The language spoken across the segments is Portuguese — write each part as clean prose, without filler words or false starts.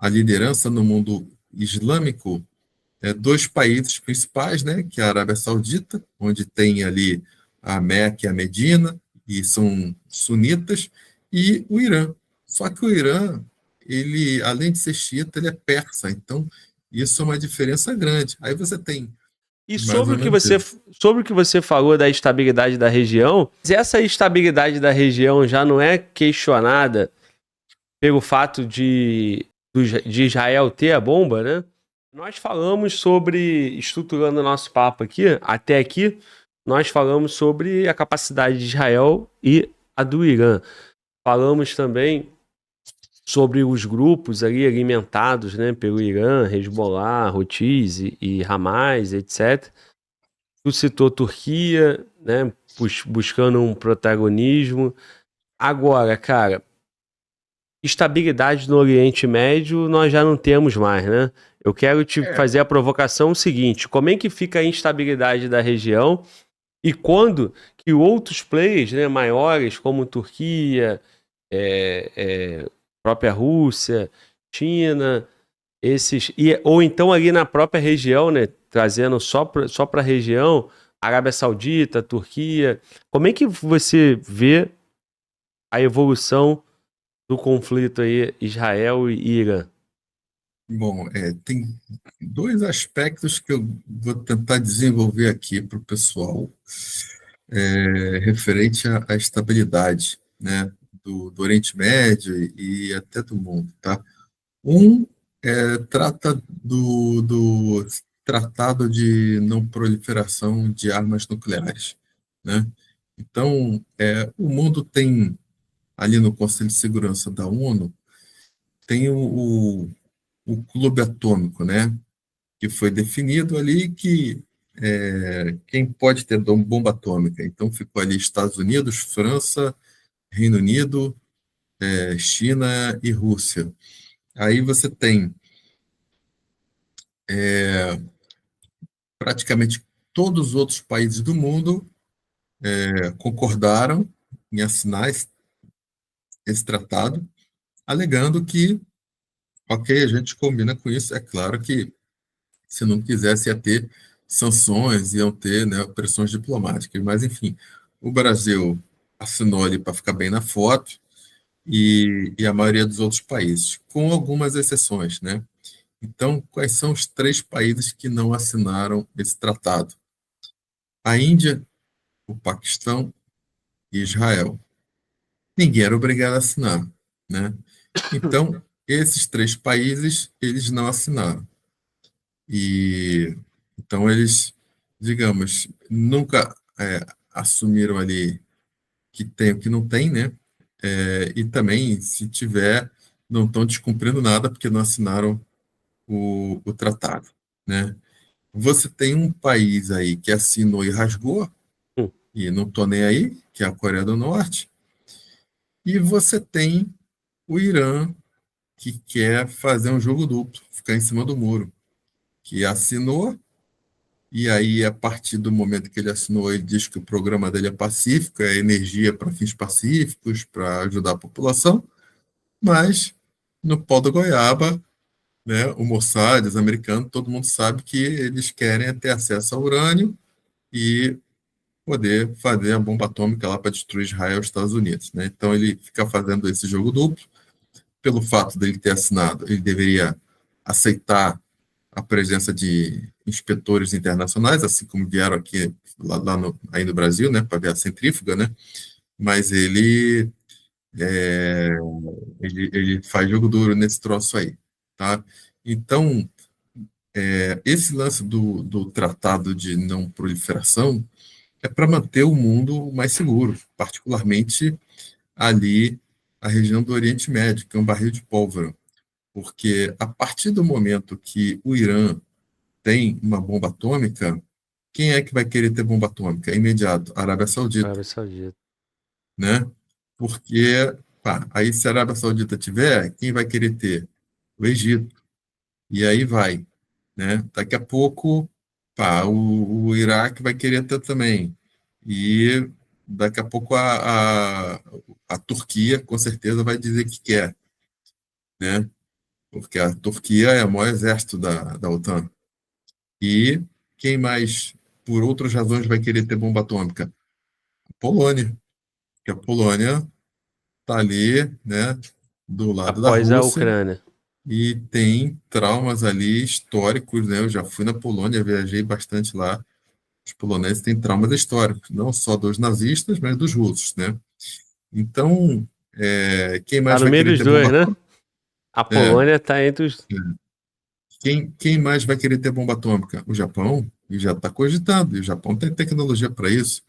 a liderança no mundo islâmico, dois países principais, né, que é a Arábia Saudita, onde tem ali a Meca e a Medina, e são sunitas, e o Irã. Só que o Irã, ele, além de ser xiita, ele é persa, então isso é uma diferença grande. Aí você tem E mais ou menos isso. sobre o que você falou da estabilidade da região, essa estabilidade da região já não é questionada pelo fato de Israel ter a bomba, né? Nós falamos sobre, estruturando o nosso papo aqui, até aqui, nós falamos sobre a capacidade de Israel e a do Irã. Falamos também sobre os grupos ali alimentados, né, pelo Irã, Hezbollah, Houthis e Hamas, etc. Tu citou Turquia, né, buscando um protagonismo. Agora, cara, estabilidade no Oriente Médio nós já não temos mais, né? Eu quero te É, fazer a provocação seguinte: como é que fica a instabilidade da região e quando que outros players, né, maiores, como Turquia, própria Rússia, China, ou então ali na própria região, né, trazendo só para a região, Arábia Saudita, Turquia, como é que você vê a evolução do conflito aí Israel e Irã? bom, tem dois aspectos que eu vou tentar desenvolver aqui para o pessoal, referente à estabilidade, né, do Oriente Médio e até do mundo, tá? Um trata do Tratado de Não Proliferação de Armas Nucleares, né? Então, o mundo tem, ali no Conselho de Segurança da ONU, tem o Clube Atômico, né? Que foi definido ali que quem pode ter bomba atômica. Então, ficou ali Estados Unidos, França, Reino Unido, China e Rússia. Aí você tem praticamente todos os outros países do mundo concordaram em assinar esse tratado, alegando que, ok, a gente combina com isso. É claro que, se não quisesse, ia ter sanções, iam ter, né, pressões diplomáticas, mas, enfim, o Brasil assinou ali para ficar bem na foto e a maioria dos outros países, com algumas exceções, né? Então, quais são os três países que não assinaram esse tratado? A Índia, o Paquistão e Israel. Ninguém era obrigado a assinar, né? Então, esses três países, eles não assinaram. E então eles, digamos, nunca assumiram ali que tem o que não tem, né? E também, se tiver, não estão descumprindo nada porque não assinaram o tratado, né? Você tem um país aí que assinou e rasgou, Hum. e não estou nem aí, que é a Coreia do Norte, e você tem o Irã, que quer fazer um jogo duplo, ficar em cima do muro, que assinou, e aí, a partir do momento que ele assinou, ele diz que o programa dele é pacífico, é energia para fins pacíficos, para ajudar a população, mas no pau da goiaba, né, o Mossad, os americanos, todo mundo sabe que eles querem ter acesso ao urânio e poder fazer a bomba atômica lá para destruir Israel e os Estados Unidos, né? Então ele fica fazendo esse jogo duplo. Pelo fato dele ter assinado, ele deveria aceitar a presença de inspetores internacionais, assim como vieram aqui aí no Brasil, né, para ver a centrífuga, né? Mas é, ele faz jogo duro nesse troço aí, tá? Então, esse lance do Tratado de Não Proliferação é para manter o mundo mais seguro, particularmente ali a região do Oriente Médio, que é um barril de pólvora, porque a partir do momento que o Irã tem uma bomba atômica, quem é que vai querer ter bomba atômica? É imediato, a Arábia Saudita, Arábia Saudita. né? Porque, pá, aí se a Arábia Saudita tiver, quem vai querer ter? O Egito. E aí vai, né? Daqui a pouco, pá, o Iraque vai querer ter também. E daqui a pouco a Turquia, com certeza, vai dizer que quer, né? porque a Turquia é o maior exército da OTAN. E quem mais, por outras razões, vai querer ter bomba atômica? A Polônia, que a Polônia está ali, né, do lado da Após a Rússia Ucrânia. e tem traumas ali históricos, né? Eu já fui na Polônia, viajei bastante lá. Os poloneses têm traumas históricos, não só dos nazistas, mas dos russos, né? Então, quem Tá mais no vai meio querer dos ter dois, bomba né? atômica? A É, Polônia tá entre os. quem mais vai querer ter bomba atômica? O Japão, e já está cogitando, e o Japão tem tecnologia para isso.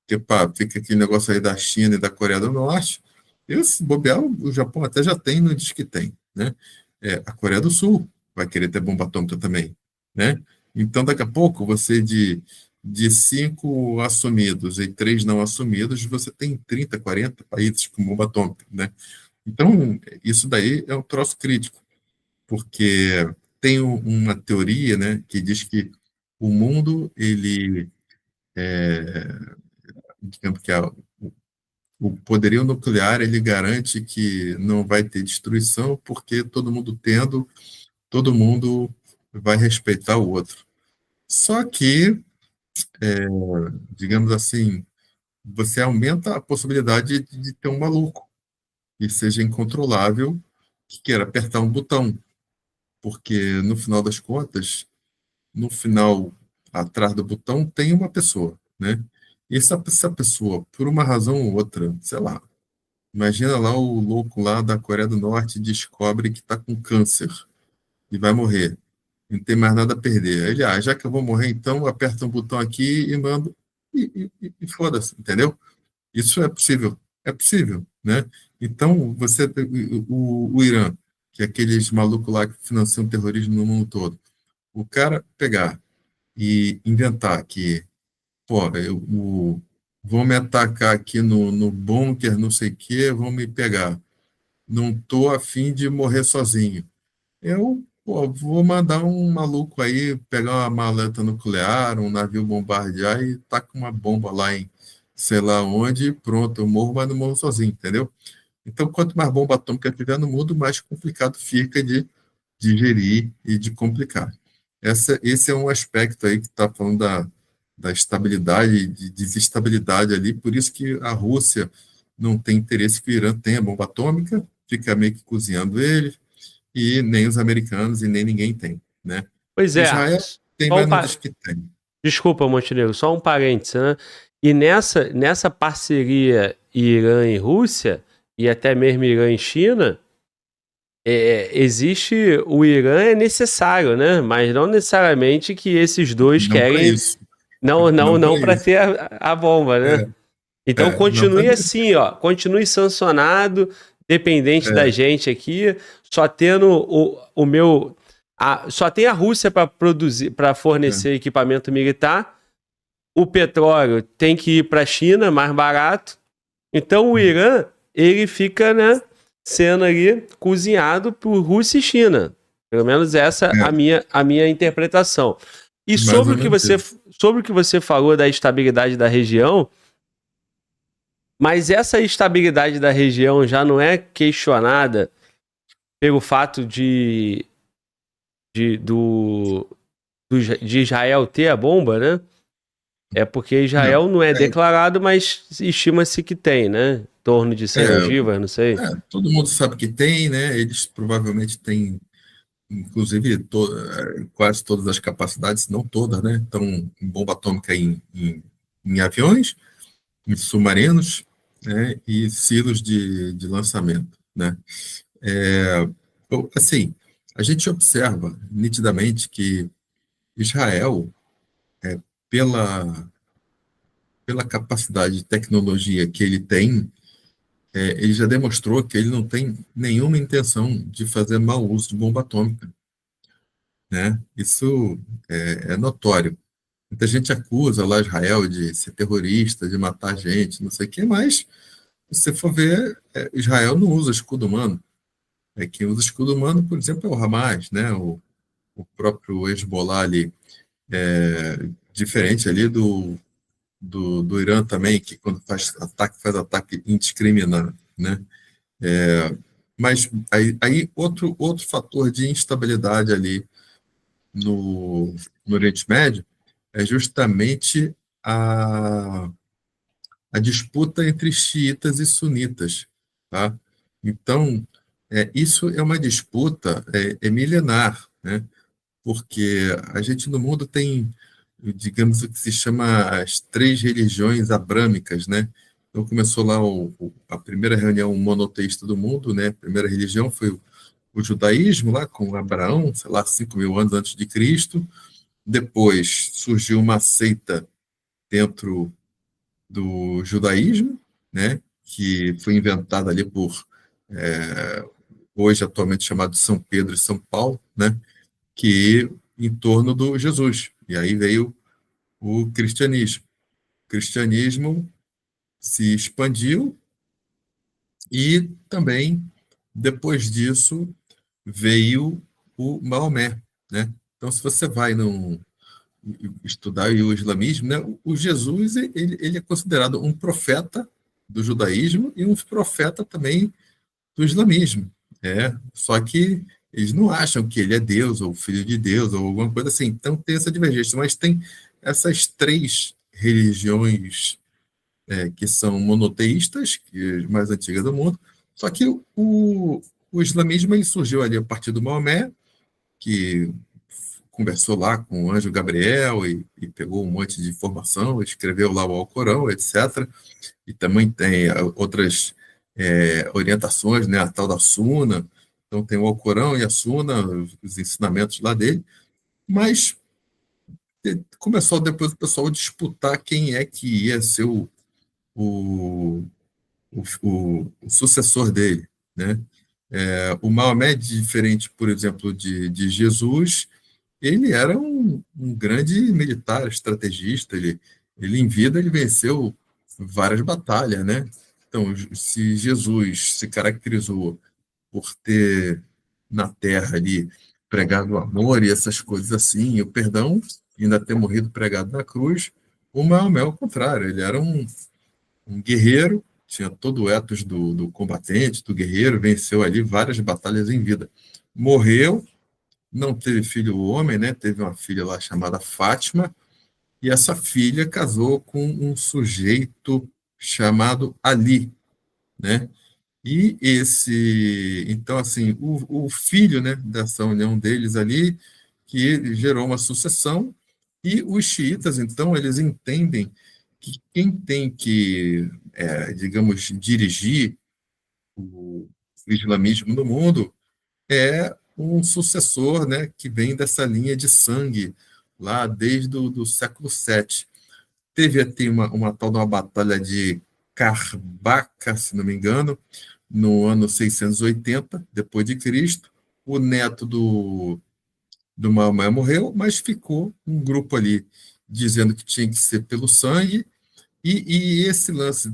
Porque, pá, fica aquele negócio aí da China e da Coreia do Norte. Eu, se bobear, o Japão até já tem, não diz que tem, né? A Coreia do Sul vai querer ter bomba atômica também, né? Então, daqui a pouco, você de 5 assumidos e 3 não assumidos, você tem 30, 40 países com bomba atômica, né? Então, isso daí é um troço crítico, porque tem uma teoria, né, que diz que o mundo, ele, digamos que o poderio nuclear, ele garante que não vai ter destruição, porque todo mundo tendo, todo mundo vai respeitar o outro. Só que, digamos assim, você aumenta a possibilidade de ter um maluco que seja incontrolável, que queira apertar um botão, porque no final das contas, no final, atrás do botão, tem uma pessoa, né? E essa pessoa, por uma razão ou outra, sei lá, imagina lá o louco lá da Coreia do Norte descobre que está com câncer e vai morrer. Não tem mais nada a perder. Ele, já que eu vou morrer, então aperta um botão aqui e manda. E foda-se, entendeu? Isso é possível. É possível, né? Então, o Irã, que é aqueles malucos lá que financiam o terrorismo no mundo todo, o cara pegar e inventar que, pô, vão me atacar aqui no bunker, não sei o quê, vão me pegar. Não tô afim de morrer sozinho. Eu, pô, vou mandar um maluco aí pegar uma maleta nuclear, um navio bombardear e tacar uma bomba lá em sei lá onde, e pronto, eu morro, mas não morro sozinho, entendeu? Então, quanto mais bomba atômica tiver no mundo, mais complicado fica de digerir e de complicar. Esse é um aspecto aí que está falando da estabilidade e de desestabilidade ali, por isso que a Rússia não tem interesse que o Irã tenha bomba atômica, fica meio que cozinhando ele, e nem os americanos e nem ninguém tem, né? Pois é. Israel tem, Só mas não diz que tem. Desculpa, Montenegro, só um parênteses, né? E nessa parceria Irã e Rússia, e até mesmo Irã e China, existe. O Irã é necessário, né? Mas não necessariamente que esses dois Não para querem. isso. Não, não, Não para não para isso. ter a bomba, né? É, Então não para continue isso. assim, ó. Continue sancionado, dependente da É, gente aqui, só tendo o meu. Só tem a Rússia para produzir, para é, fornecer equipamento militar. O petróleo tem que ir para a China, mais barato. Então o Irã, ele fica, né, sendo ali cozinhado por Rússia e China. Pelo menos essa é é, a minha interpretação. E mais ou menos isso. sobre o que você falou da estabilidade da região, mas essa estabilidade da região já não é questionada pelo fato de, do, de Israel ter a bomba, né? É porque Não, Israel não é declarado, mas estima-se que tem, né? Em torno de 100 é, ogivas, não sei. todo mundo sabe que tem, né? Eles provavelmente têm, inclusive, quase todas as capacidades, não todas, né? Estão em bomba atômica em aviões, em submarinos, né? E silos de lançamento, né? Assim, a gente observa nitidamente que Israel, pela, pela capacidade de tecnologia que ele tem, ele já demonstrou que ele não tem nenhuma intenção de fazer mau uso de bomba atômica, né? Isso é notório. Muita gente acusa lá Israel de ser terrorista, de matar gente, não sei o quê, mas se você for ver, Israel não usa escudo humano. Quem usa escudo humano, por exemplo, é o Hamas, né? O próprio Hezbollah ali, diferente ali do Irã também, que quando faz ataque indiscriminado, né? Mas aí outro fator de instabilidade ali no Oriente Médio é justamente a, a disputa entre xiitas e sunitas, tá? Então, isso é uma disputa milenar, né? Porque a gente no mundo tem, digamos, o que se chama as três religiões abrâmicas, né? Então começou lá a primeira reunião monoteísta do mundo, né? A primeira religião foi o judaísmo, lá com Abraão, sei lá, 5.000 anos antes de Cristo. Depois surgiu uma seita dentro do judaísmo, né? Que foi inventada ali por, hoje atualmente chamado de São Pedro e São Paulo, né? Que em torno do Jesus. E aí veio o cristianismo. O cristianismo se expandiu e também, depois disso, veio o Maomé, né? Então, se você vai estudar o islamismo, né, o Jesus ele é considerado um profeta do judaísmo e um profeta também do islamismo. Só que eles não acham que ele é Deus ou filho de Deus ou alguma coisa assim. Então tem essa divergência, mas tem essas três religiões que são monoteístas, que é mais antiga do mundo. Só que o islamismo ele surgiu ali a partir do Maomé, que conversou lá com o anjo Gabriel e pegou um monte de informação, escreveu lá o Alcorão, etc. E também tem outras orientações, né, a tal da Suna. Então tem o Alcorão e a Suna, os ensinamentos lá dele, mas começou depois o pessoal disputar quem é que ia ser o, o sucessor dele, né? O Maomé, diferente, por exemplo, de Jesus, ele era um grande militar, estrategista. Ele, em vida, ele venceu várias batalhas, né? Então, se Jesus se caracterizou por ter na terra ali pregado o amor e essas coisas assim, e o perdão, e ainda ter morrido pregado na cruz, o Maomé, ao contrário, ele era um guerreiro, tinha todo o ethos do combatente, do guerreiro, venceu ali várias batalhas em vida. Morreu, não teve filho homem, né? Teve uma filha lá chamada Fátima, e essa filha casou com um sujeito chamado Ali, né? Então, assim, o filho, né, dessa união deles ali, que gerou uma sucessão, e os xiitas, então, eles entendem que quem tem que, digamos, dirigir o islamismo no mundo é um sucessor, né, que vem dessa linha de sangue, lá desde do século VII. Teve até uma tal de uma batalha de Carbaca, se não me engano, no ano 680 depois de Cristo. O neto do Maomé morreu, mas ficou um grupo ali dizendo que tinha que ser pelo sangue, e esse lance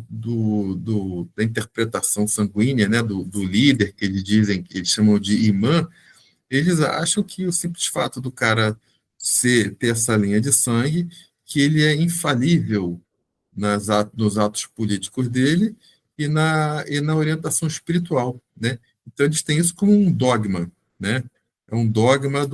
da interpretação sanguínea, né, do líder, que eles dizem, que eles chamam de imã, eles acham que o simples fato do cara ter essa linha de sangue, que ele é infalível nos atos políticos dele e na orientação espiritual, né? Então eles têm isso como um dogma, né? É um dogma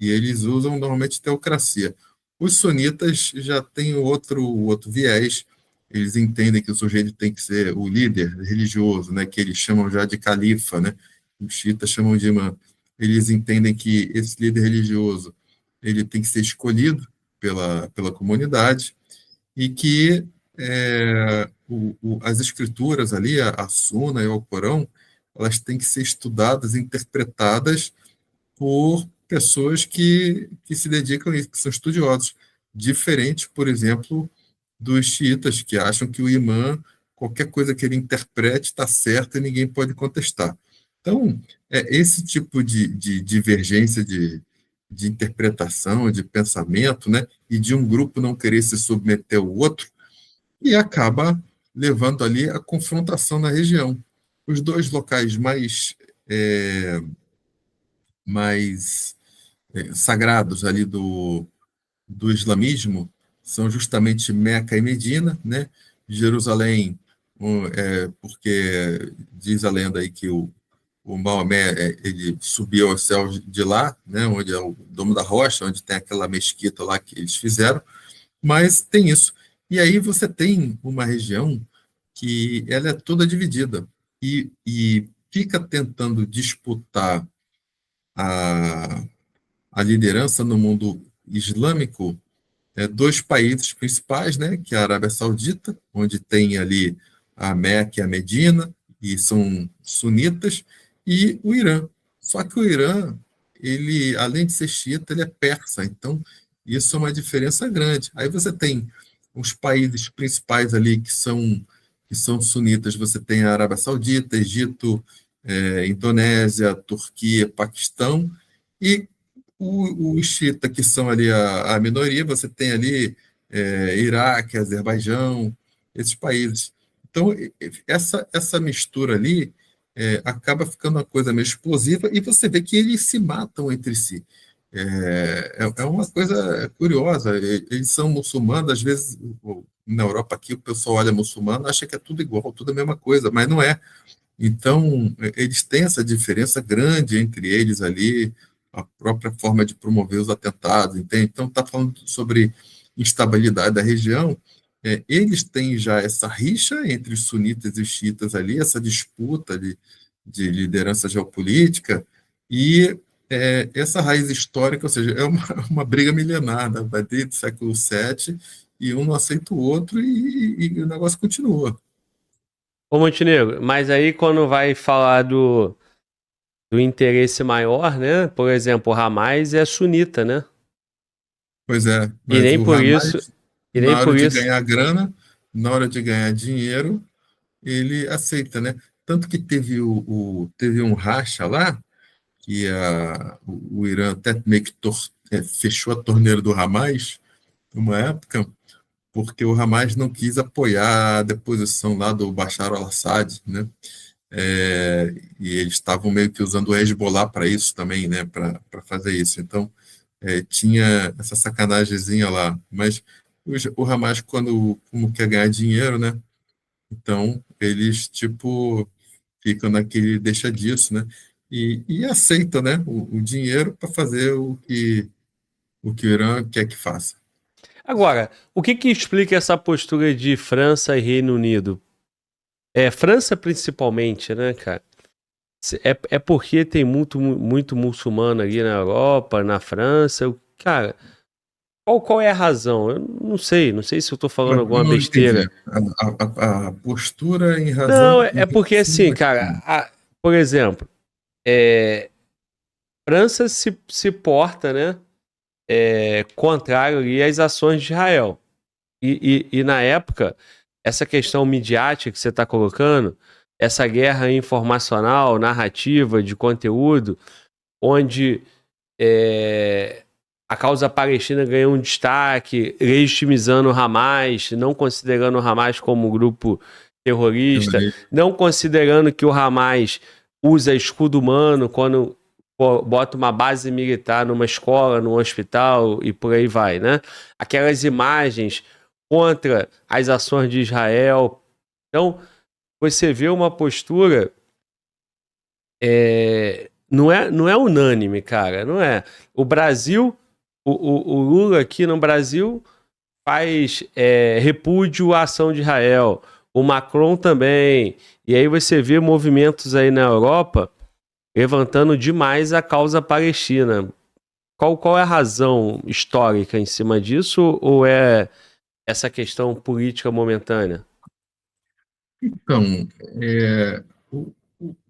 e eles usam normalmente teocracia. Os sunitas já têm outro viés. Eles entendem que o sujeito tem que ser o líder religioso, né? Que eles chamam já de califa, né? Os xiitas chamam de imã. Eles entendem que esse líder religioso ele tem que ser escolhido pela comunidade e que as escrituras ali, a Suna e o Alcorão, elas têm que ser estudadas, interpretadas por pessoas que se dedicam a isso, que são estudiosos. Diferente, por exemplo, dos xiitas, que acham que o imã, qualquer coisa que ele interprete, está certo e ninguém pode contestar. Então, esse tipo de divergência de interpretação, de pensamento, né, e de um grupo não querer se submeter ao outro, e acaba levando ali a confrontação na região. Os dois locais mais sagrados ali do islamismo são justamente Meca e Medina, né? Jerusalém, porque diz a lenda aí que o Maomé ele subiu ao céu de lá, né, onde é o Domo da Rocha, onde tem aquela mesquita lá que eles fizeram, mas tem isso. E aí você tem uma região que ela é toda dividida e fica tentando disputar a, a liderança no mundo islâmico, dois países principais, né, que é a Arábia Saudita, onde tem ali a Meca e a Medina, e são sunitas, e o Irã. Só que o Irã, ele, além de ser xiita, ele é persa, então isso é uma diferença grande. Aí você tem os países principais ali que são sunitas, você tem a Arábia Saudita, Egito, Indonésia, Turquia, Paquistão, e os xiita, que são ali a minoria, você tem ali Iraque, Azerbaijão, esses países. Então, essa mistura ali acaba ficando uma coisa meio explosiva e você vê que eles se matam entre si. É uma coisa curiosa. Eles são muçulmanos, às vezes na Europa aqui o pessoal olha muçulmano, acha que é tudo igual, tudo a mesma coisa, mas não é. Então, eles têm essa diferença grande entre eles ali, a própria forma de promover os atentados, entende? Então, está falando sobre instabilidade da região. Eles têm já essa rixa entre os sunitas e os xiitas ali, essa disputa de liderança geopolítica, e essa raiz histórica, ou seja, é uma briga milenar, né? Vai desde o século VII, e um não aceita o outro, e o negócio continua. Ô Montenegro, mas aí quando vai falar do interesse maior, né? Por exemplo, o Hamas é sunita, né? Pois é, E mas nem o por isso, Hamas, e nem na hora por de isso. ganhar grana, na hora de ganhar dinheiro, ele aceita, né? Tanto que teve um racha lá, que o Irã até meio que fechou a torneira do Hamas, numa época, porque o Hamas não quis apoiar a deposição lá do Bashar al-Assad, né? E eles estavam meio que usando o Hezbollah para isso também, né? Para fazer isso. Então, tinha essa sacanagemzinha lá, mas o Hamas, como quer ganhar dinheiro, né? Então, eles, tipo, ficam naquele deixa disso, né? E aceitam, né? O dinheiro para fazer o que o Irã quer que faça. Agora, o que que explica essa postura de França e Reino Unido? França principalmente, né, cara? É porque tem muito muçulmano ali na Europa, na França. Cara, qual é a razão? Eu não sei se eu tô falando Eu alguma não entendi. besteira. A postura em Não, razão é em porque relação assim, a cara, quê? por exemplo, França se porta, né, contrário ali às ações de Israel. E na época, essa questão midiática que você está colocando, essa guerra informacional, narrativa, de conteúdo, onde a causa palestina ganhou um destaque, legitimizando o Hamas, não considerando o Hamas como grupo terrorista, não considerando que o Hamas usa escudo humano quando bota uma base militar numa escola, num hospital e por aí vai, né? Aquelas imagens contra as ações de Israel. Então, você vê uma postura não é unânime, cara, não é. O Brasil, o Lula aqui no Brasil faz repúdio à ação de Israel, o Macron também, e aí você vê movimentos aí na Europa levantando demais a causa palestina. Qual é a razão histórica em cima disso, ou é essa questão política momentânea? Então,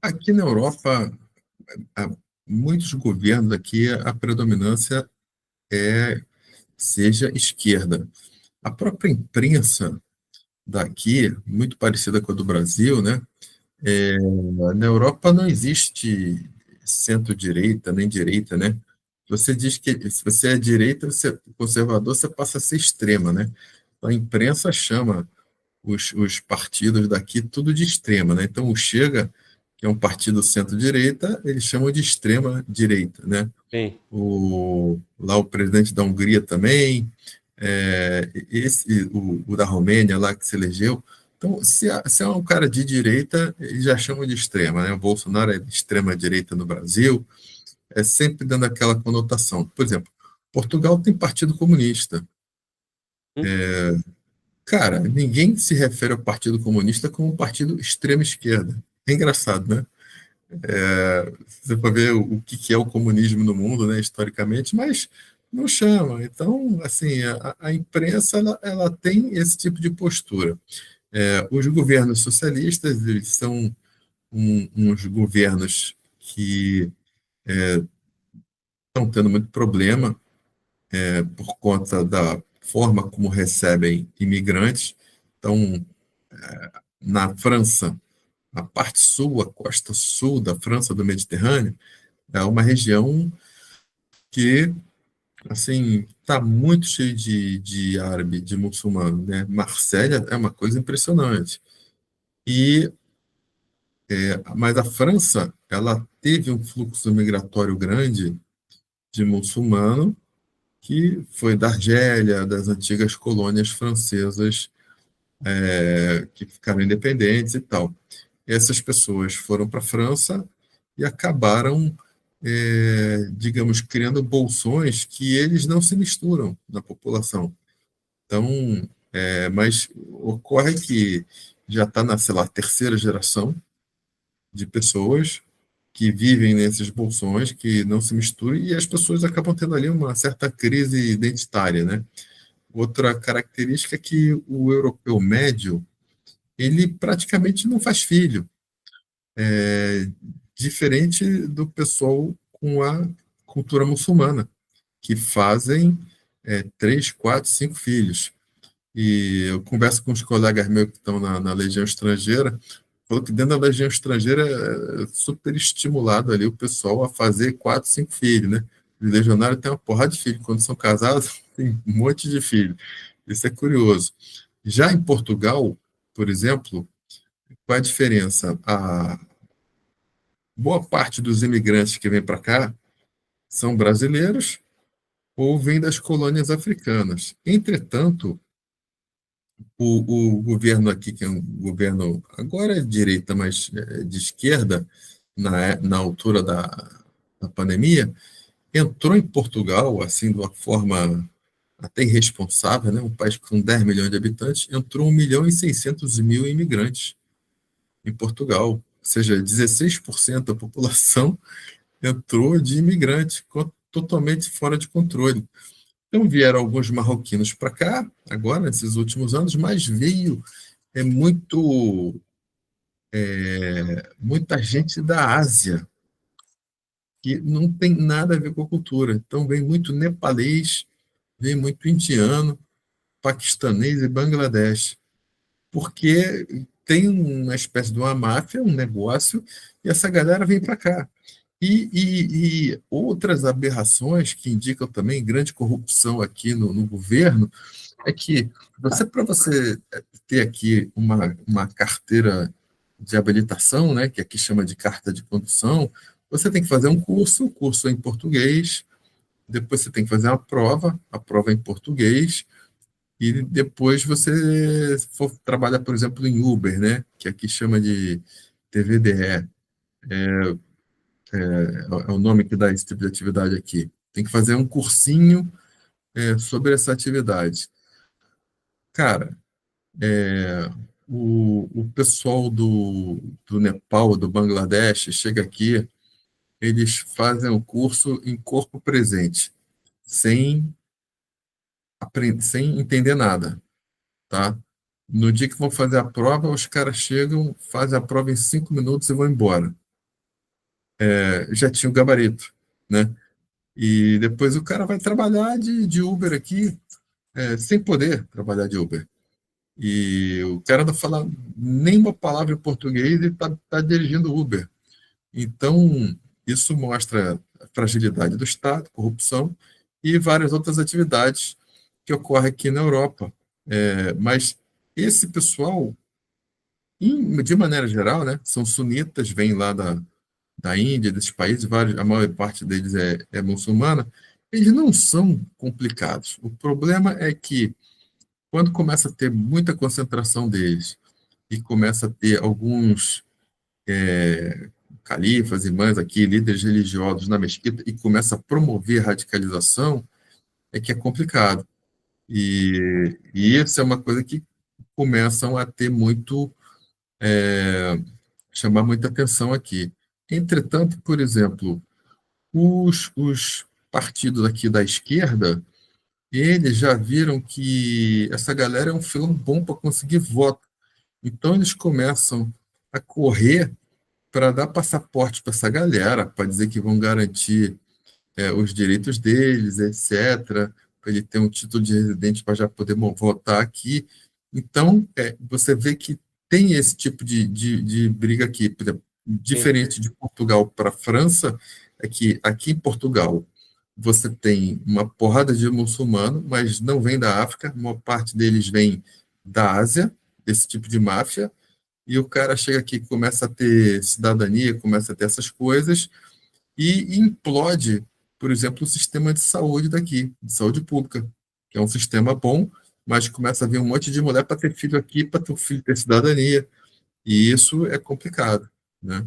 aqui na Europa, há muitos governos aqui, a predominância seja esquerda. A própria imprensa daqui, muito parecida com a do Brasil, né? Na Europa não existe centro-direita nem direita, né? Você diz que se você é direita, você é conservador, você passa a ser extrema, né? Então, a imprensa chama os partidos daqui tudo de extrema, né? Então, o Chega, que é um partido centro-direita, eles chamam de extrema-direita, né? Sim. Lá o presidente da Hungria também, o da Romênia lá que se elegeu, Então, se é um cara de direita, eles já chamam de extrema, né? O Bolsonaro é de extrema direita no Brasil, é sempre dando aquela conotação. Por exemplo, Portugal tem Partido Comunista. Hum? Cara, ninguém se refere ao Partido Comunista como um partido extrema-esquerda. É engraçado, né? Se você for ver o que é o comunismo no mundo, né, historicamente, mas não chama. Então, assim, a imprensa ela tem esse tipo de postura. Os governos socialistas eles são uns governos que estão tendo muito problema por conta da forma como recebem imigrantes. Então, na França, a parte sul, a costa sul da França, do Mediterrâneo, é uma região que, assim, está muito cheio de árabe, de muçulmano, né? Marsella é uma coisa impressionante. E, mas a França, ela teve um fluxo migratório grande de muçulmano que foi da Argélia, das antigas colônias francesas que ficaram independentes e tal. Essas pessoas foram para a França e acabaram, digamos, criando bolsões que eles não se misturam na população. Então, mas ocorre que já está na, sei lá, terceira geração de pessoas que vivem nesses bolsões, que não se misturam, e as pessoas acabam tendo ali uma certa crise identitária, né? Outra característica é que o europeu médio, ele praticamente não faz filho, diferente do pessoal com a cultura muçulmana, que fazem 3, 4, 5 filhos. E eu converso com os colegas meus que estão na Legião Estrangeira, falou que dentro da Legião Estrangeira é super estimulado ali o pessoal a fazer 4, 5 filhos, né? Os legionários têm uma porrada de filhos, quando são casados, tem um monte de filhos. Isso é curioso. Já em Portugal, por exemplo, qual é a diferença? A boa parte dos imigrantes que vêm para cá são brasileiros ou vêm das colônias africanas. Entretanto, o governo aqui, que é um governo agora é de direita, mas de esquerda, na altura da pandemia, entrou em Portugal, assim, de uma forma até irresponsável, né? Um país com 10 milhões de habitantes, entrou 1.600.000 imigrantes em Portugal, ou seja, 16% da população entrou de imigrante, totalmente fora de controle. Então vieram alguns marroquinos para cá, agora, nesses últimos anos, mas veio muito, muita gente da Ásia, que não tem nada a ver com a cultura. Então vem muito nepalês, vem muito indiano, paquistanês e Bangladesh, porque tem uma espécie de uma máfia, um negócio, e essa galera vem para cá. E outras aberrações que indicam também grande corrupção aqui no governo é que para você ter aqui uma carteira de habilitação, né, que aqui chama de carta de condução, você tem que fazer um curso, o curso é em português, depois você tem que fazer a prova é em português, e depois você for trabalhar, por exemplo, em Uber, né, que aqui chama de TVDE, é o nome que dá esse tipo de atividade aqui. Tem que fazer um cursinho sobre essa atividade. Cara, o pessoal do Nepal, do Bangladesh, chega aqui, eles fazem o curso em corpo presente, sem, sem entender nada, tá? No dia que vão fazer a prova, os caras chegam, fazem a prova em 5 minutos e vão embora. Já tinha o gabarito, né? E depois o cara vai trabalhar de Uber aqui, sem poder trabalhar de Uber. E o cara não fala nenhuma palavra em português e está dirigindo Uber. Então, isso mostra a fragilidade do Estado, corrupção e várias outras atividades que ocorrem aqui na Europa. Mas esse pessoal, de maneira geral, né, são sunitas, vêm lá da Índia, desses países, a maior parte deles é muçulmana, eles não são complicados. O problema é que, quando começa a ter muita concentração deles e começa a ter alguns califas, imãs aqui, líderes religiosos na mesquita, e começa a promover radicalização, é que é complicado. E isso é uma coisa que começam a ter muito, chamar muita atenção aqui. Entretanto, por exemplo, os partidos aqui da esquerda, eles já viram que essa galera é um filão bom para conseguir voto. Então, eles começam a correr para dar passaporte para essa galera, para dizer que vão garantir os direitos deles, etc., para ele ter um título de residente para já poder votar aqui. Então, você vê que tem esse tipo de briga aqui. Por exemplo, diferente de Portugal para a França, é que aqui em Portugal você tem uma porrada de muçulmano, mas não vem da África, uma parte deles vem da Ásia, desse tipo de máfia, e o cara chega aqui, começa a ter cidadania, começa a ter essas coisas, e implode, por exemplo, o sistema de saúde daqui, de saúde pública, que é um sistema bom, mas começa a vir um monte de mulher para ter filho aqui, para ter filho ter cidadania, e isso é complicado, né?